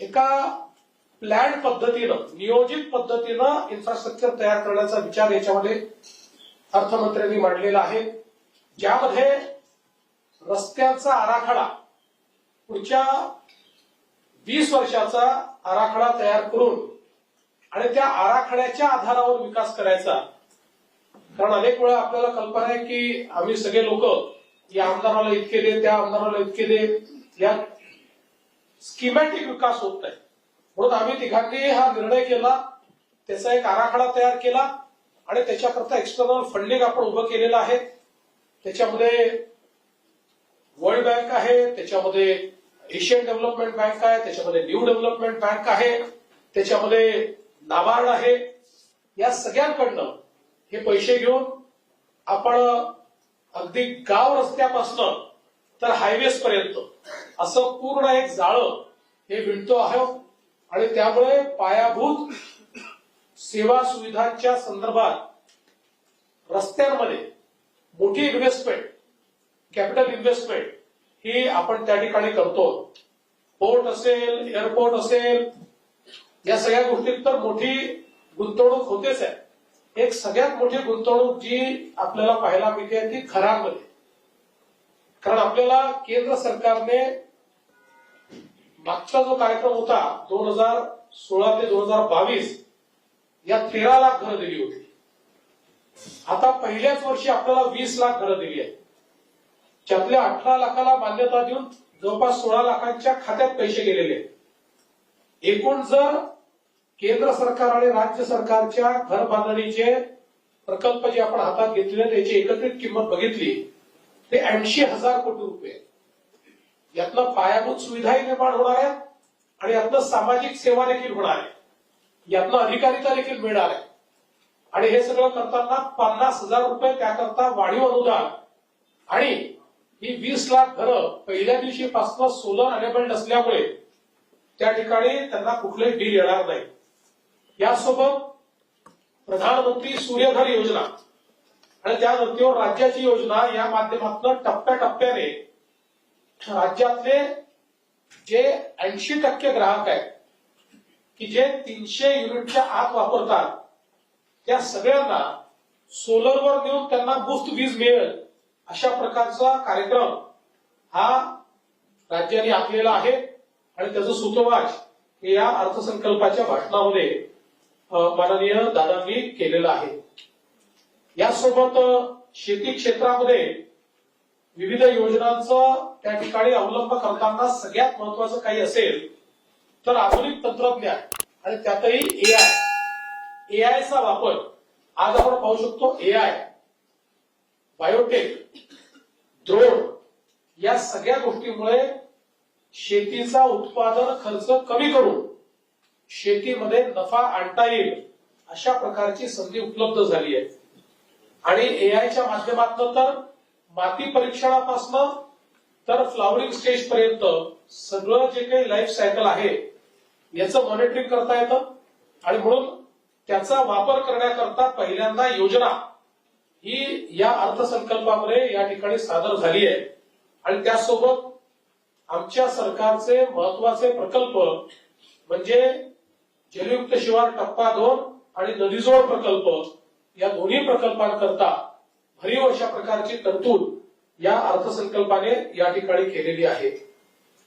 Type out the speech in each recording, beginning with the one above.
एका प्लॅन पद्धतीनं नियोजित पद्धतीनं इन्फ्रास्ट्रक्चर तयार करण्याचा विचार याच्यामध्ये अर्थमंत्र्यांनी मांडलेला आहे, ज्यामध्ये रस्त्यांचा आराखडा पुढच्या 20 वर्षाचा आराखडा तयार करून आणि त्या आराखड्याच्या आधारावर विकास करायचा. कारण अनेक वेळा आपल्याला कल्पना आहे की आम्ही सगळे लोक या आमदाराला इतके दे, त्या आमदाराला इतके दे, या स्कीमॅटिक विकास होत नाही. म्हणून आम्ही तिघांनी हा निर्णय केला, त्याचा एक आराखडा तयार केला आणि त्याच्याकरता एक्सटर्नल फंडिंग आपण उभं केलेलं आहे. त्याच्यामध्ये वर्ल्ड बँक आहे, त्याच्यामध्ये एशियन डेव्हलपमेंट बँक आहे, त्याच्यामध्ये न्यू डेव्हलपमेंट बँक आहे, त्याच्यामध्ये नाबार्ड आहे. या सगळ्यांकडनं हे पैसे घेऊन आपण अगदी गाव रस्त्यापासून तर हायवेज पर्यंत असं पूर्ण एक जाळं हे विणतो आहोत आणि त्यामुळे पायाभूत सेवा सुविधांच्या संदर्भात रस्त्यांमध्ये मोठी इन्व्हेस्टमेंट, कॅपिटल इन्व्हेस्टमेंट ही आपण त्या ठिकाणी करतो. पोर्ट असेल, एअरपोर्ट असेल, या सगळ्या गोष्टीत तर मोठी गुंतवणूक होतेच आहे. एक सगळ्यात मोठी गुंतवणूक जी आपल्याला पाहायला मिळते ती घरांमध्ये. कारण आपल्याला केंद्र सरकारने मागचा जो कार्यक्रम होता 2016 ते 2022 या 13 लाख घरं दिली होती. आता पहिल्याच वर्षी आपल्याला 20 लाख घरं दिली आहेत. त्यातल्या 18 लाखाला मान्यता देऊन जवळपास 16 लाखांच्या खात्यात पैसे गेलेले आहेत. एकूण जर केंद्र सरकार आणि राज्य सरकारच्या घर बांधणीचे प्रकल्प जे आपण हातात घेतले त्याची एकत्रित किंमत बघितली ते 80,000 कोटी रुपये. यातनं पायाभूत सुविधाही निर्माण होणार आहेत आणि यातनं सामाजिक सेवा देखील होणार आहे, यातनं अधिकारिता देखील मिळणार आहे. आणि हे सगळं करताना 50,000 रुपये त्याकरता वाढीव अनुदान आणि ही 20 लाख घरं पहिल्या दिवशीपासून सोलर अनेबल्ड असल्यामुळे त्या ठिकाणी त्यांना कुठलेही बिल येणार नाही. यासोबत प्रधानमंत्री सूर्यघर योजना आणि त्या धर्तीवर राज्याची योजना या माध्यमातून टप्प्याटप्प्याने राज्यातले जे 80% ग्राहक आहेत की जे 300 युनिटच्या आत वापरतात त्या सगळ्यांना सोलरवर नेऊन त्यांना मुफ्त वीज मिळेल अशा प्रकारचा कार्यक्रम हा राज्याने आखलेला आहे आणि त्याचं सूत्रवाच हे या अर्थसंकल्पाच्या भाषणामध्ये माननीय दादांनी केलेलं आहे. यासोबत शेती क्षेत्रामध्ये विविध योजनांचं त्या ठिकाणी अवलंब करताना सगळ्यात महत्वाचं काही असेल तर आधुनिक तंत्रज्ञान आणि त्यातही एआयचा वापर. आज आपण पाहू शकतो एआय, बायोटेक, ड्रोन या सगळ्या गोष्टीमुळे शेतीचा उत्पादन खर्च कमी करून शेतीमध्ये नफा आणता येईल अशा प्रकारची संधी उपलब्ध झाली आहे. आणि एआयच्या माध्यमातून तर माती परीक्षणापासून तर फ्लावरिंग स्टेज पर्यंत सगळं जे काही लाईफ सायकल आहे याचं मॉनिटरिंग करता येतं आणि म्हणून त्याचा वापर करण्याकरता पहिल्यांदा योजना ही या अर्थसंकल्पामध्ये या ठिकाणी सादर झाली आहे. आणि त्यासोबत आमच्या सरकारचे महत्वाचे प्रकल्प म्हणजे जलयुक्त शिवार टप्पा 2 आणि नदीजोड प्रकल्प या दोन्ही प्रकल्पांकरता भरीव अशा प्रकारची तरतूद या अर्थसंकल्पाने या ठिकाणी केलेली आहे.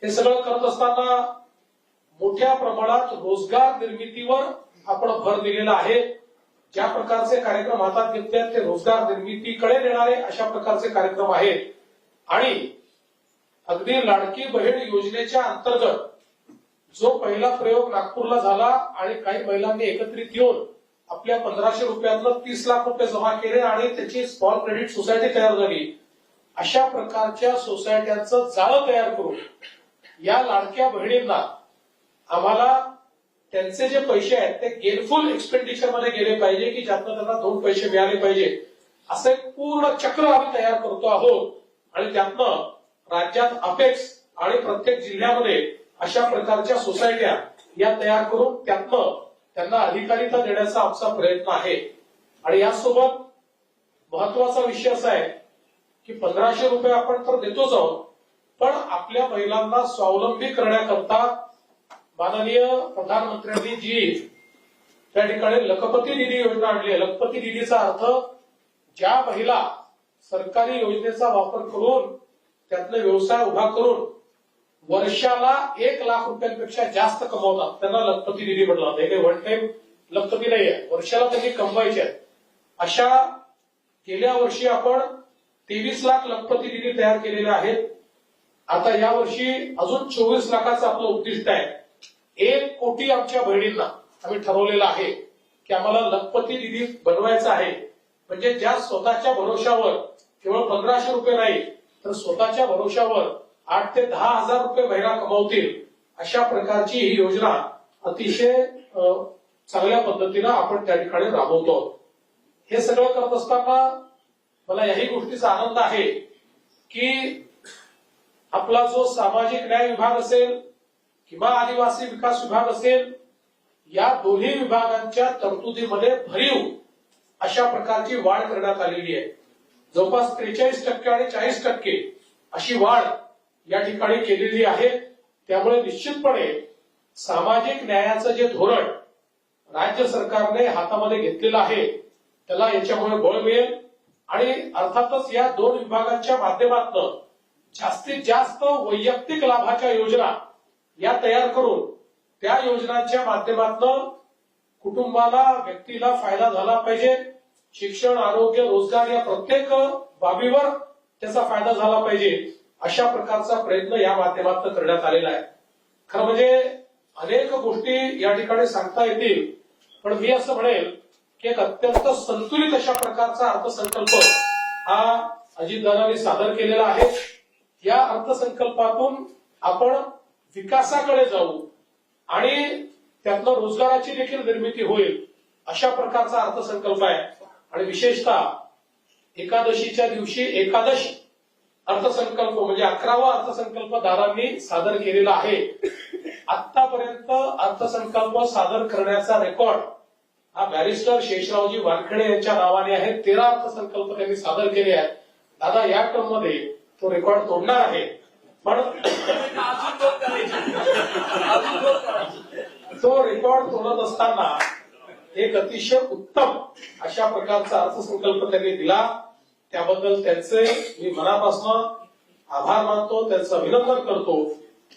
हे सगळं करत असताना मोठ्या प्रमाणात रोजगार निर्मितीवर आपण भर दिलेला आहे. ज्या प्रकारचे कार्यक्रम हातात घेतले ते रोजगार निर्मितीकडे नेणारे अशा प्रकारचे कार्यक्रम आहेत. आणि अगदी लाडकी बहीण योजनेच्या अंतर्गत जो पहिला प्रयोग नागपूरला झाला आणि काही महिलांनी एकत्रित येऊन आपल्या 1500 रुपयातनं 30 लाख रुपये जमा केले आणि त्याची स्मॉल क्रेडिट सोसायटी तयार झाली. अशा प्रकारच्या सोसायट्यांचं जाळं तयार करून या लाडक्या बहिणींना आम्हाला त्यांचे जे पैसे आहेत ते गेनफुल एक्सपेंडिचर मध्ये गेले पाहिजे की ज्यातनं त्यांना 2 पैसे मिळाले पाहिजे असं एक पूर्ण चक्र आम्ही तयार करतो आहोत. आणि त्यातनं राज्यात अपेक्स आणि प्रत्येक जिल्ह्यामध्ये अशा प्रकारच्या सोसायट्या या तयार करून त्यातनं त्यांना अधिकारिता देण्याचा आमचा प्रयत्न आहे. आणि यासोबत महत्वाचा विषय असा आहे की 1500 रुपये आपण तर देतोच आहोत, पण आपल्या महिलांना स्वावलंबी करण्याकरता माननीय प्रधानमंत्र्यांनी जी त्या ठिकाणी लखपती निधी योजना आणली आहे. लखपती निधीचा अर्थ ज्या महिला सरकारी योजनेचा वापर करून त्यातले व्यवसाय उभा करून वर्षाला 1 लाख रुपयांपेक्षा जास्त कमवतात त्यांना लखपती निधी म्हटलं जातं. हे काही वन टाइम लखपती नाही आहे, वर्षाला त्यांनी कमवायचे आहेत. अशा गेल्या वर्षी आपण 23 लाख लखपती निधी तयार केलेले आहेत. आता यावर्षी अजून 24 लाखाचं आपलं उद्दिष्ट आहे. 1 कोटी आमच्या बहिणींना आम्ही ठरवलेलं आहे की आम्हाला लखपती निधी बनवायचा आहे. म्हणजे ज्या स्वतःच्या भरोशावर केवळ 1500 रुपये नाही तर स्वतःच्या भरोशावर 8 ते 10 हजार रुपये महिना कमावतील अशा प्रकारची ही योजना अतिशय चांगल्या पद्धतीनं आपण त्या ठिकाणी राबवतो. हे सगळं करत असताना मला याही गोष्टीचा आनंद आहे की आपला जो सामाजिक न्याय विभाग असेल किंवा आदिवासी विकास विभाग असेल या दोन्ही विभागांच्या तरतुदीमध्ये भरीव अशा प्रकारची वाढ करण्यात आलेली आहे. जवळपास 43% आणि 40% अशी वाढ या ठिकाणी केलेली आहे. त्यामुळे निश्चितपणे सामाजिक न्यायाचं जे धोरण राज्य सरकारने हातामध्ये घेतलेलं आहे त्याला याच्यामुळे बळ मिळेल आणि अर्थातच या 2 विभागांच्या माध्यमातून जास्तीत जास्त वैयक्तिक लाभाच्या योजना या तयार करून त्या योजनांच्या माध्यमातून कुटुंबाला व्यक्तीला फायदा झाला पाहिजे. शिक्षण, आरोग्य, रोजगार या प्रत्येक बाबीवर त्याचा फायदा झाला पाहिजे अशा प्रकारचा प्रयत्न या माध्यमातून करण्यात आलेला आहे. खरं म्हणजे अनेक गोष्टी या ठिकाणी सांगता येतील पण मी असं म्हणेल की एक अत्यंत संतुलित अशा प्रकारचा अर्थसंकल्प हा अजितदादांनी सादर केलेला आहे. या अर्थसंकल्पातून आपण विकासाकडे जाऊ आणि त्यातनं रोजगाराची देखील निर्मिती होईल अशा प्रकारचा अर्थसंकल्प आहे. आणि विशेषतः एकादशीच्या दिवशी एकादश अर्थसंकल्प म्हणजे 11वा अर्थसंकल्पदारांनी सादर केलेला आहे. आतापर्यंत अर्थसंकल्प सादर करण्याचा रेकॉर्ड हा बॅरिस्टर शेषरावजी वानखेडे यांच्या नावाने आहे. 13 अर्थसंकल्प त्यांनी सादर केले आहेत. दादा या टर्म मध्ये तो रेकॉर्ड तोडणार आहे पण तो रेकॉर्ड तोडत असताना एक अतिशय उत्तम अशा प्रकारचा अर्थसंकल्प त्यांनी दिला. त्याबद्दल त्यांचे मी मनापासून आभार मानतो, त्यांचं अभिनंदन करतो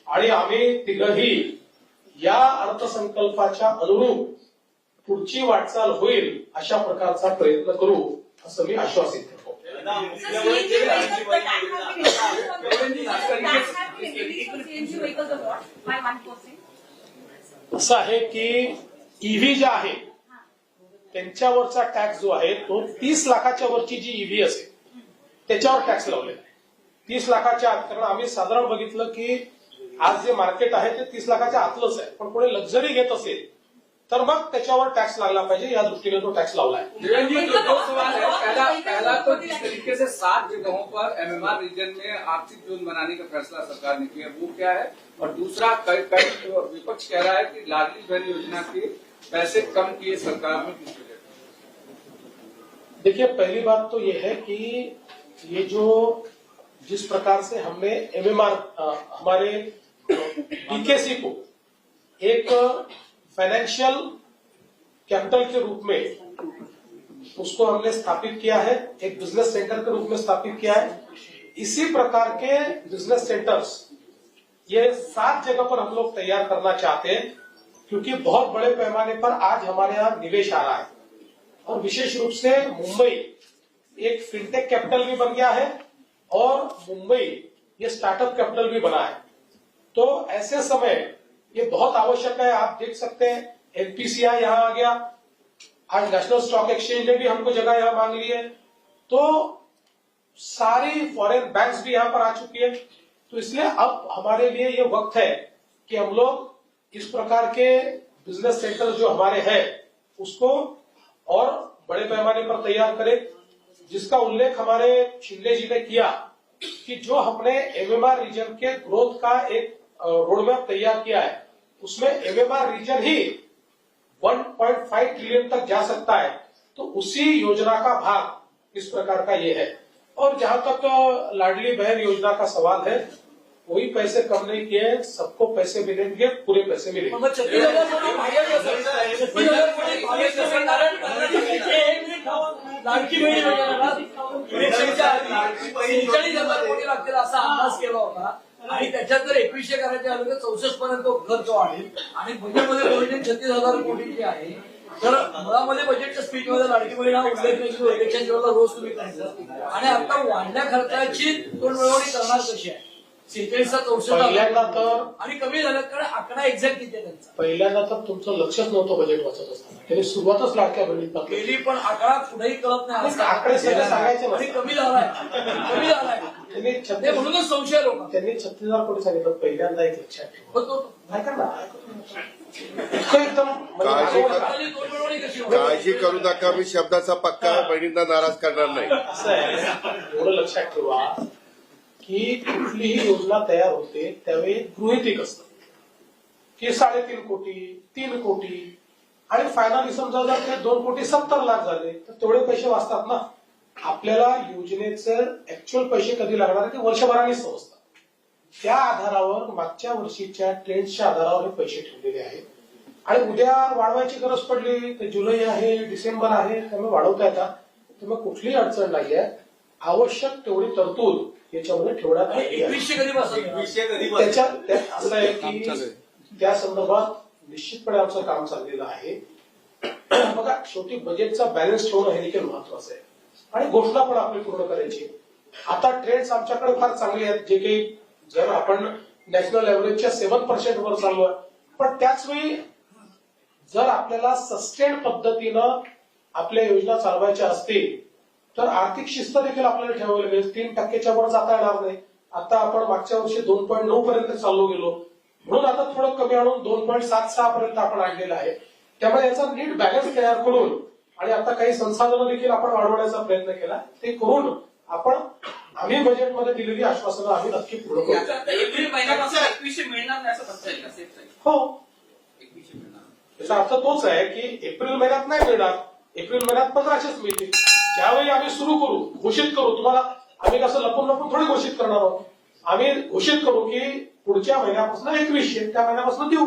आणि आम्ही तिघही या अर्थसंकल्पाच्या अनुरूप पुढची वाटचाल होईल अशा प्रकारचा प्रयत्न करू असं मी आश्वासित करतो. असं आहे की ईव्ही ज्या आहे त्यांच्यावरचा टॅक्स जो आहे तो 30 लाखाच्या वरची जी ईव्ही असेल त्याच्यावर टॅक्स लावलेला आहे. 30 लाखाच्या आत, कारण आम्ही साधारण बघितलं की आज जे मार्केट आहे ते 30 लाखाच्या आतलंच आहे. पण कोणी लक्झरी घेत असेल तर मग त्याच्यावर टॅक्स लागला पाहिजे या दृष्टीने तो टॅक्स लावला है। दो सवाल है। पहला तो जिस तरीके से 7 जगहों पर एमएमआर रीजन में आर्थिक जोन बनाने का फैसला सरकार ने किया वो क्या है, और दूसरा कई विपक्ष कह रहा है कि लाडली बहन योजना के पैसे कम किए सरकार ने किस वजह से। देखिए, पहली बात तो ये है कि ये जो जिस प्रकार से हमने एमएमआर हमारे डीकेसी को एक फाइनेंशियल कैपिटल के रूप में उसको हमने स्थापित किया है, एक बिजनेस सेंटर के रूप में स्थापित किया है। इसी प्रकार के बिजनेस सेंटर्स ये 7 जगह पर हम लोग तैयार करना चाहते हैं, क्योंकि बहुत बड़े पैमाने पर आज हमारे यहाँ निवेश आ रहा है और विशेष रूप से मुंबई एक फिनटेक कैपिटल भी बन गया है और मुंबई ये स्टार्टअप कैपिटल भी बना है। तो ऐसे समय ये बहुत आवश्यक है। आप देख सकते हैं एनपीसीआई यहाँ आ गया, आज नेशनल स्टॉक एक्सचेंज ने भी हमको जगह यहाँ मांग ली है, तो सारी फॉरेन बैंक्स भी यहाँ पर आ चुकी है। तो इसलिए अब हमारे लिए ये वक्त है कि हम लोग इस प्रकार के बिजनेस सेंटर जो हमारे हैं उसको और बड़े पैमाने पर तैयार करें, जिसका उल्लेख हमारे शिंदे जी ने किया कि जो हमने एमएमआर रीजन के ग्रोथ का एक रोडमैप तैयार किया है, उसमें एमएमआर रीजन ही 1.5 ट्रिलियन तक जा सकता है। तो उसी योजना का भाग इस प्रकार का ये है। और जहां तक लाडली बहन योजना का सवाल है, कोई पैसे कम नहीं किए, सबको पैसे मिलेंगे, पूरे पैसे मिलेंगे. मग 36,000 कोटी बाह्य कसं? 36,000 कोटी बाह्य कसं? एक मिनिट थांबा. लाडकी बहीण योजनेला 46,000 कोटी लागतील असा अंदाज केला होता आणि त्याच्यात जर 2100 करायचे आले तर 64 पर्यंत खर्च वाढेल आणि बजेटमध्ये बजेट 36,000 कोटी जे आहे. तर मुळामध्ये बजेटच्या स्पीचमध्ये लाडकी बहीण हा उल्लेख नाही की इलेक्शनच्या वेळेला रोज तुम्ही करायचं आणि आता वाढल्या खर्चाची तोडमिळवणी करणार कशी आहे? 46चा 64 पहिल्यांदा तर आणि कमी झालं कारण आकडा एक्झॅक्ट किती आहे त्यांचा? पहिल्यांदा तर तुमचं लक्षच नव्हतं बजेट वाचत असताना. त्यांनी सुरुवातच लाडक्या बहिणीत केली पण आकडा कुठेही कळत नाही आणि आकडे सगळे सांगायचे आणि नसतात. कमी झालाय कमी झालाय त्यांनी ते 36 म्हणूनच संशय लोक त्यांनी 36,000 कोटी सांगितलं. पहिल्यांदा एक लक्षात ठेवा. होतो. ऐका ना, इतकं एकदम म्हणजे तोडमिळवणी कशी होईल? काळजी करू नका, मी शब्दाचा पक्का बहिणींना नाराज करणार नाही. असं आहे, एवढं लक्षात ठेवा की कुठलीही योजना तयार होते त्यावेळी गृहीतक असतं की 3.5 कोटी 3 कोटी आणि फायनली समजा जर ते 2,70,00,000 झाले तर तेवढे पैसे वाचतात ना. आपल्याला योजनेचे ऍक्च्युअल पैसे कधी लागणार ते वर्षभराने समजतात. त्या आधारावर मागच्या वर्षीच्या ट्रेंडच्या आधारावर हे पैसे ठेवलेले आहेत आणि उद्या वाढवायची गरज पडली तर जुलै आहे, डिसेंबर आहे, त्यामुळे वाढवता येतात. त्यामुळे कुठलीही अडचण नाहीये. आवश्यक तेवढी तरतूद याच्यामध्ये ठेवण्यात आली आहे. 2100 कधी बसत? त्याच्यात असं आहे की त्या संदर्भात निश्चितपणे आमचं काम चाललेलं आहे. बघा, शेवटी बजेटचा बॅलन्स ठेवणं हे देखील महत्वाचं आहे आणि घोषणा पण आपली पूर्ण करायची. आता ट्रेंड्स आमच्याकडे फार चांगले आहेत, जे काही जर आपण नॅशनल एव्हरेजच्या 7% वर चालू आहे. पण त्याच वेळी जर आपल्याला सस्टेन पद्धतीनं आपल्या योजना चालवायच्या असतील तर आर्थिक शिस्त देखील आपल्याला ठेवावी लागेल. 3% वर जाता येणार नाही. आता आपण मागच्या वर्षी 2.9 पर्यंत चालू गेलो, म्हणून आता थोडं कमी आणून 2.76 पर्यंत आपण आणलेलं आहे. त्यामुळे याचा नीट बॅलन्स तयार करून आणि आता काही संसाधनं देखील आपण वाढवण्याचा प्रयत्न केला. ते करून आपण आम्ही बजेटमध्ये दिलेली आश्वासनं आम्ही नक्की पूर्ण करू. एप्रिल महिन्यापासून 2100 मिळणार नाही असं म्हणता येईल का? हो, 2100 मिळणार. याचा अर्थ तोच आहे की एप्रिल महिन्यात नाही मिळणार, एप्रिल महिन्यात 1500च मिळतील. ज्यावेळी आम्ही सुरू करू, घोषित करू, तुम्हाला आम्ही कसं लपून लपून थोडी घोषित करणार आहोत. आम्ही घोषित करू की पुढच्या महिन्यापासून 2100 त्या महिन्यापासून देऊ.